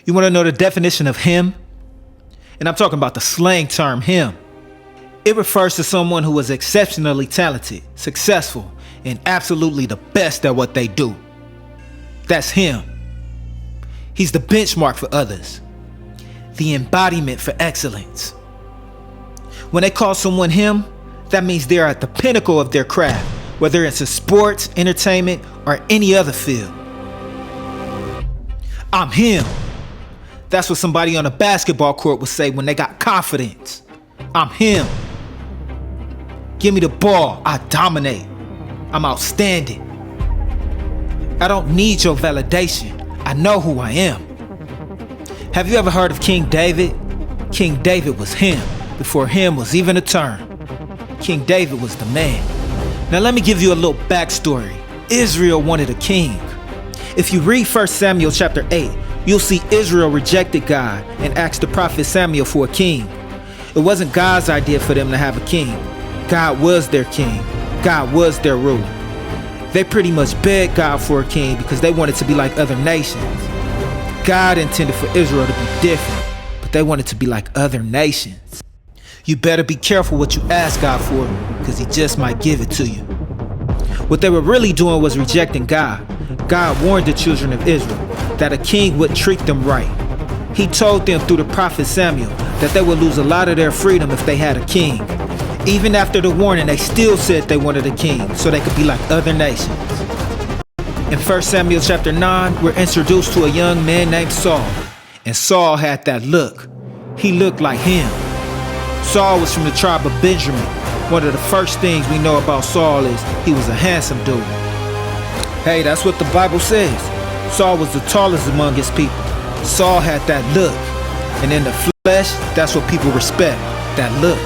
You want to know the definition of him? And I'm talking about the slang term him. It refers to someone who is exceptionally talented, successful, and absolutely the best at what they do. That's him. He's the benchmark for others, the embodiment for excellence. When they call someone him, that means they're at the pinnacle of their craft, whether it's in sports, entertainment, or any other field. I'm him. That's what somebody on a basketball court would say when they got confidence. I'm him. Give me the ball, I dominate. I'm outstanding. I don't need your validation. I know who I am. Have you ever heard of King David? King David was him before him was even a term. King David was the man. Now let me give you a little backstory. Israel wanted a king. If you read 1 Samuel chapter 8, you'll see Israel rejected God and asked the prophet Samuel for a king. It wasn't God's idea for them to have a king. God was their king. God was their ruler. They pretty much begged God for a king because they wanted to be like other nations. God intended for Israel to be different, but they wanted to be like other nations. You better be careful what you ask God for, because he just might give it to you. What they were really doing was rejecting God. God warned the children of Israel that a king would treat them right. He told them through the prophet Samuel that they would lose a lot of their freedom if they had a king. Even after the warning, they still said they wanted a king so they could be like other nations. In 1 Samuel chapter 9, we're introduced to a young man named Saul. And Saul had that look. He looked like him. Saul was from the tribe of Benjamin. One of the first things we know about Saul is he was a handsome dude. Hey, that's what the Bible says. Saul was the tallest among his people. Saul had that look. And in the flesh, that's what people respect, that look.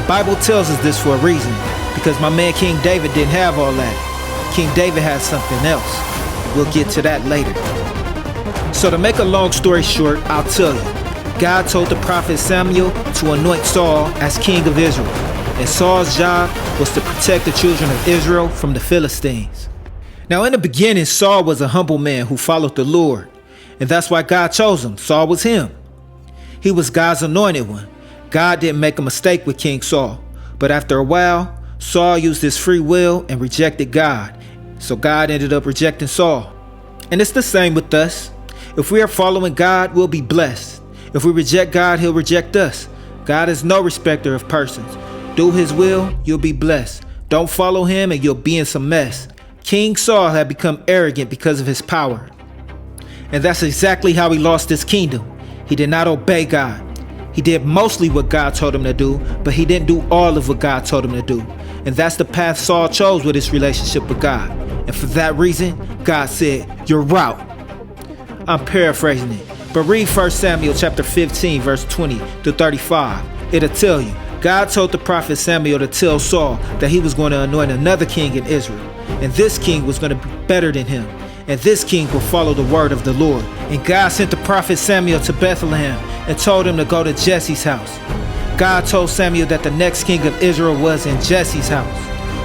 The Bible tells us this for a reason, because my man King David didn't have all that. King David had something else. We'll get to that later. So to make a long story short, I'll tell you. God told the prophet Samuel to anoint Saul as king of Israel. And Saul's job was to protect the children of Israel from the Philistines. Now in the beginning, Saul was a humble man who followed the Lord. And that's why God chose him. Saul was him. He was God's anointed one. God didn't make a mistake with King Saul. But after a while, Saul used his free will and rejected God. So God ended up rejecting Saul. And it's the same with us. If we are following God, we'll be blessed. If we reject God, he'll reject us. God is no respecter of persons. Do his will, you'll be blessed. Don't follow him and you'll be in some mess. King Saul had become arrogant because of his power. And that's exactly how he lost his kingdom. He did not obey God. He did mostly what God told him to do, but he didn't do all of what God told him to do. And that's the path Saul chose with his relationship with God. And for that reason, God said, "You're out." I'm paraphrasing it, but read 1 Samuel chapter 15, verse 20 to 35. It'll tell you. God told the prophet Samuel to tell Saul that he was going to anoint another king in Israel. And this king was going to be better than him. And this king will follow the word of the Lord. And God sent the prophet Samuel to Bethlehem and told him to go to Jesse's house. God told Samuel that the next king of Israel was in Jesse's house.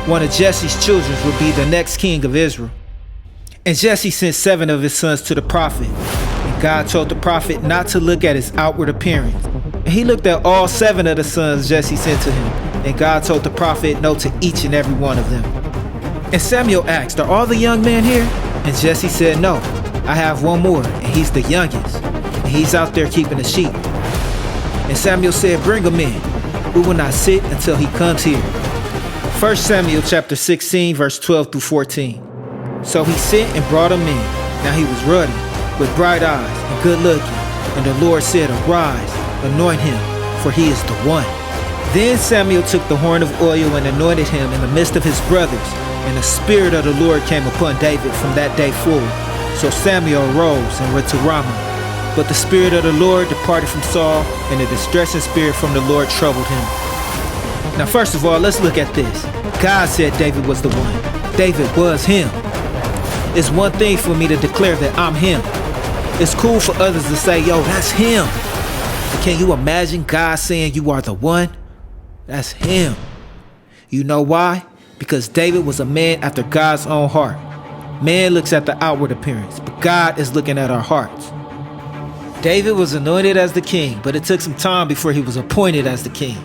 One of Jesse's children would be the next king of Israel. And Jesse sent 7 of his sons to the prophet. And God told the prophet not to look at his outward appearance. And he looked at all 7 of the sons Jesse sent to him. And God told the prophet no to each and every one of them. And Samuel asked, "Are all the young men here?" And Jesse said, "No, I have one more, and he's the youngest. And he's out there keeping the sheep." And Samuel said, "Bring him in. We will not sit until he comes here." 1 Samuel chapter 16, verse 12 through 14. So he sent and brought him in. Now he was ruddy, with bright eyes, and good looking. And the Lord said, "Arise, anoint him, for he is the one." Then Samuel took the horn of oil and anointed him in the midst of his brothers. And the Spirit of the Lord came upon David from that day forward. So Samuel arose and went to Ramah. But the Spirit of the Lord departed from Saul, and the distressing spirit from the Lord troubled him. Now first of all, let's look at this. God said David was the one. David was him. It's one thing for me to declare that I'm him. It's cool for others to say, "Yo, that's him." But can you imagine God saying you are the one? That's him. You know why? Because David was a man after God's own heart. Man looks at the outward appearance, but God is looking at our hearts. David was anointed as the king, but it took some time before he was appointed as the king.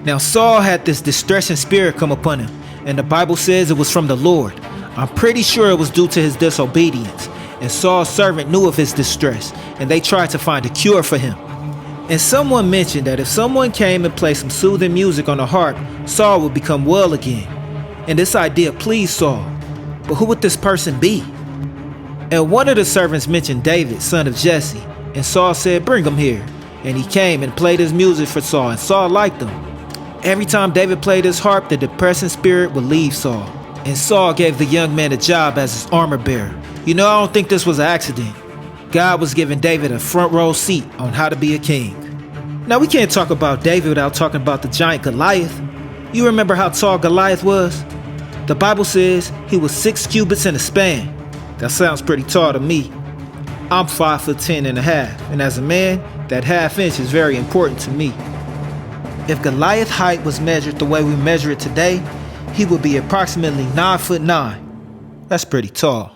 Now Saul had this distressing spirit come upon him, and the Bible says it was from the Lord. I'm pretty sure it was due to his disobedience, and Saul's servant knew of his distress, and they tried to find a cure for him. And someone mentioned that if someone came and played some soothing music on a harp, Saul would become well again. And this idea pleased Saul. But who would this person be? And one of the servants mentioned David, son of Jesse, and Saul said, "Bring him here." And he came and played his music for Saul, and Saul liked him. Every time David played his harp, the depressing spirit would leave Saul. And Saul gave the young man a job as his armor bearer. You know, I don't think this was an accident. God was giving David a front row seat on how to be a king. Now, we can't talk about David without talking about the giant Goliath. You remember how tall Goliath was? The Bible says he was 6 cubits in a span. That sounds pretty tall to me. I'm 5'10" and a half, and as a man, that half inch is very important to me. If Goliath's height was measured the way we measure it today, he would be approximately 9'9". That's pretty tall.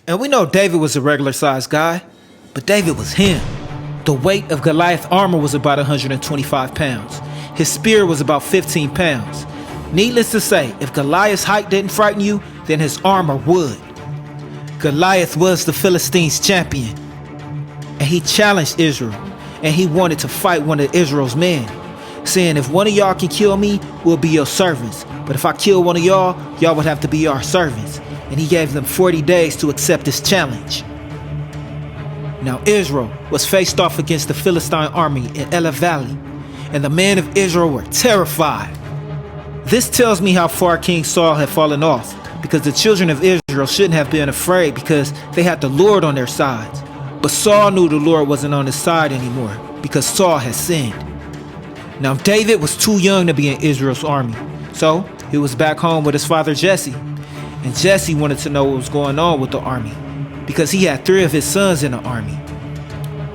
And we know David was a regular sized guy, but David was him. The weight of Goliath's armor was about 125 pounds. His spear was about 15 pounds. Needless to say, if Goliath's height didn't frighten you, then his armor would. Goliath was the Philistines' champion, and he challenged Israel, and he wanted to fight one of Israel's men, saying, "If one of y'all can kill me, we'll be your servants. But if I kill one of y'all, y'all would have to be our servants." And he gave them 40 days to accept this challenge. Now Israel was faced off against the Philistine army in Elah Valley, and the men of Israel were terrified. This tells me how far King Saul had fallen off, because the children of Israel shouldn't have been afraid because they had the Lord on their sides. But Saul knew the Lord wasn't on his side anymore because Saul had sinned. Now David was too young to be in Israel's army, so he was back home with his father Jesse. And Jesse wanted to know what was going on with the army because he had 3 of his sons in the army.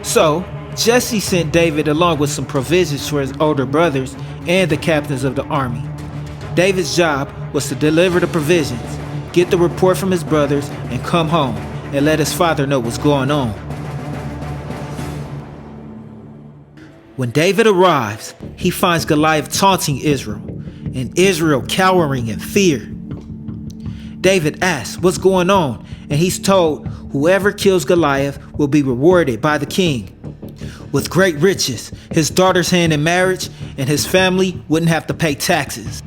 So Jesse sent David along with some provisions for his older brothers and the captains of the army. David's job was to deliver the provisions, get the report from his brothers, and come home and let his father know what's going on. When David arrives, he finds Goliath taunting Israel, and Israel cowering in fear. David asks what's going on, and he's told whoever kills Goliath will be rewarded by the king with great riches, his daughter's hand in marriage, and his family wouldn't have to pay taxes.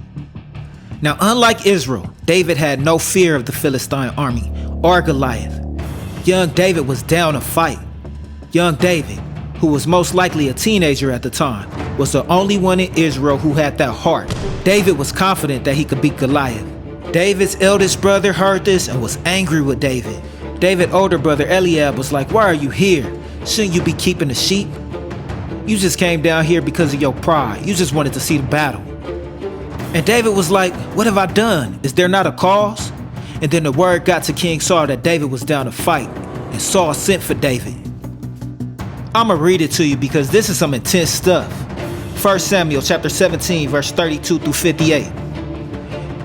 Now, unlike Israel, David had no fear of the Philistine army or Goliath. Young David was down to fight. Young David, who was most likely a teenager at the time, was the only one in Israel who had that heart. David was confident that he could beat Goliath. David's eldest brother heard this and was angry with David. David's older brother Eliab was like, "Why are you here? Shouldn't you be keeping the sheep? You just came down here because of your pride. You just wanted to see the battle." And David was like, "What have I done? Is there not a cause?" And then the word got to King Saul that David was down to fight, and Saul sent for David. I'm gonna read it to you because this is some intense stuff. 1 Samuel chapter 17, verse 32 through 58.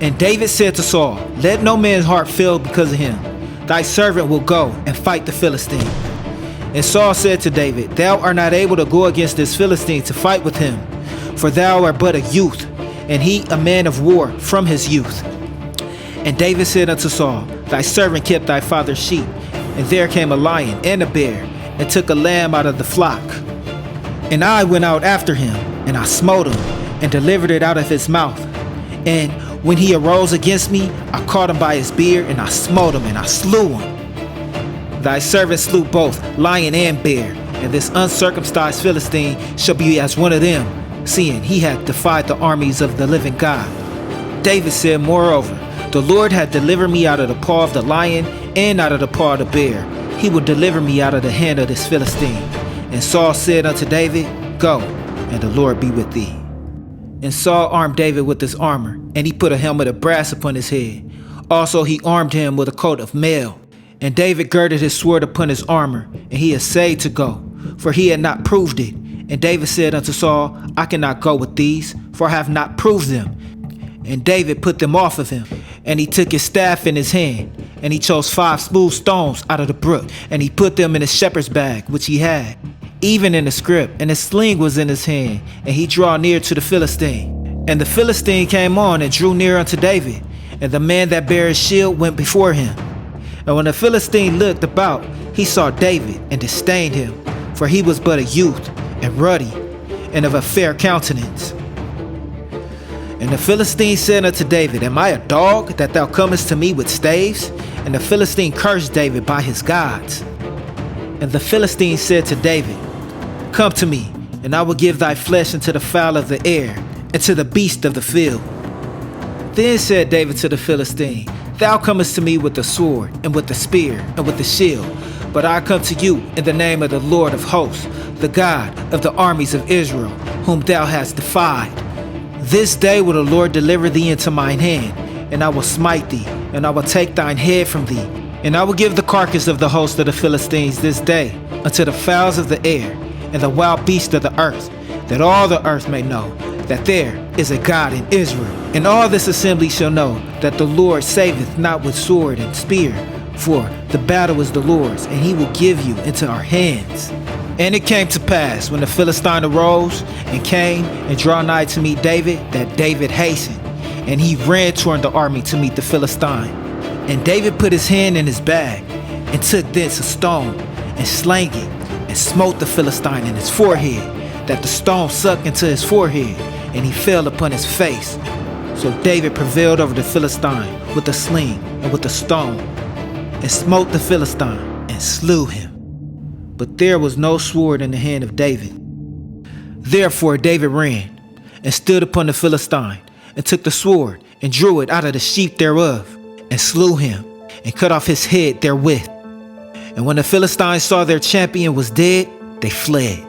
And David said to Saul, "Let no man's heart fail because of him. Thy servant will go and fight the Philistine." And Saul said to David, "Thou art not able to go against this Philistine to fight with him, for thou art but a youth, and he a man of war from his youth." And David said unto Saul, "Thy servant kept thy father's sheep, and there came a lion and a bear, and took a lamb out of the flock. And I went out after him, and I smote him, and delivered it out of his mouth. And when he arose against me, I caught him by his beard, and I smote him, and I slew him. Thy servant slew both lion and bear, and this uncircumcised Philistine shall be as one of them, seeing he hath defied the armies of the living God." David said, "Moreover, the Lord hath delivered me out of the paw of the lion and out of the paw of the bear. He will deliver me out of the hand of this Philistine." And Saul said unto David, "Go, and the Lord be with thee." And Saul armed David with his armor, and he put a helmet of brass upon his head. Also he armed him with a coat of mail. And David girded his sword upon his armor, and he essayed to go, for he had not proved it. And David said unto Saul, "I cannot go with these, for I have not proved them." And David put them off of him, and he took his staff in his hand, And he chose 5 smooth stones out of the brook, and he put them in his shepherd's bag, which he had, even in the scrip, and his sling was in his hand, and he drew near to the Philistine. And the Philistine came on and drew near unto David, and the man that bare his shield went before him. And when the Philistine looked about, he saw David and disdained him, for he was but a youth, and ruddy, and of a fair countenance. And the Philistine said unto David, Am I a dog, that thou comest to me with staves? And the Philistine cursed David by his gods. And the Philistine said to David, Come to me, and I will give thy flesh unto the fowl of the air, and to the beast of the field. Then said David to the Philistine, Thou comest to me with the sword, and with the spear, and with the shield, but I come to you in the name of the Lord of hosts, the God of the armies of Israel, whom thou hast defied. This day will the Lord deliver thee into mine hand, and I will smite thee, and I will take thine head from thee, and I will give the carcass of the host of the Philistines this day unto the fowls of the air, and the wild beasts of the earth, that all the earth may know that there is a God in Israel. And all this assembly shall know that the Lord saveth not with sword and spear, for the battle is the Lord's, and he will give you into our hands. And it came to pass, when the Philistine arose and came and drew nigh to meet David, that David hastened, and he ran toward the army to meet the Philistine. And David put his hand in his bag, and took thence a stone, and slang it, and smote the Philistine in his forehead, that the stone sunk into his forehead, and he fell upon his face. So David prevailed over the Philistine with the sling and with the stone, and smote the Philistine, and slew him. But there was no sword in the hand of David. Therefore David ran, and stood upon the Philistine, and took the sword, and drew it out of the sheath thereof, and slew him, and cut off his head therewith. And when the Philistines saw their champion was dead, they fled.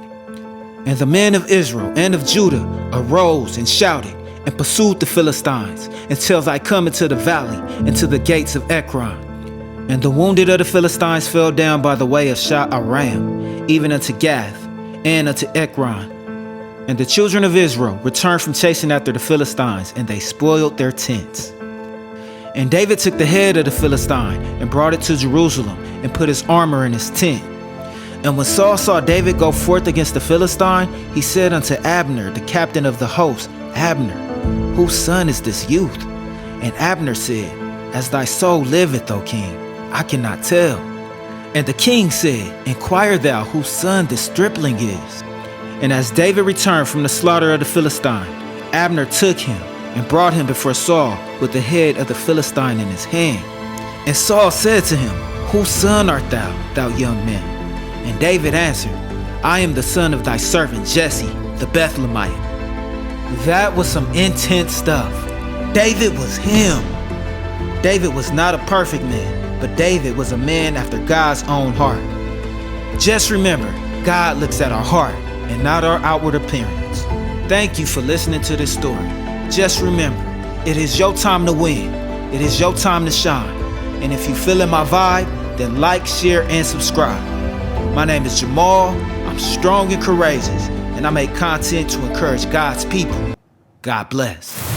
And the men of Israel and of Judah arose and shouted, and pursued the Philistines, until they come into the valley, into the gates of Ekron. And the wounded of the Philistines fell down by the way of Sha'araim, even unto Gath, and unto Ekron. And the children of Israel returned from chasing after the Philistines, and they spoiled their tents. And David took the head of the Philistine, and brought it to Jerusalem, and put his armor in his tent. And when Saul saw David go forth against the Philistine, he said unto Abner, the captain of the host, Abner, whose son is this youth? And Abner said, As thy soul liveth, O king, I cannot tell. And the king said, Inquire thou whose son this stripling is. And as David returned from the slaughter of the Philistine, Abner took him and brought him before Saul with the head of the Philistine in his hand. And Saul said to him, Whose son art thou, thou young man? And David answered, I am the son of thy servant Jesse, the Bethlehemite. That was some intense stuff. David was him. David was not a perfect man, but David was a man after God's own heart. Just remember, God looks at our heart and not our outward appearance. Thank you for listening to this story. Just remember, it is your time to win. It is your time to shine. And if you feeling my vibe, then like, share, and subscribe. My name is Jamal. I'm strong and courageous, and I make content to encourage God's people. God bless.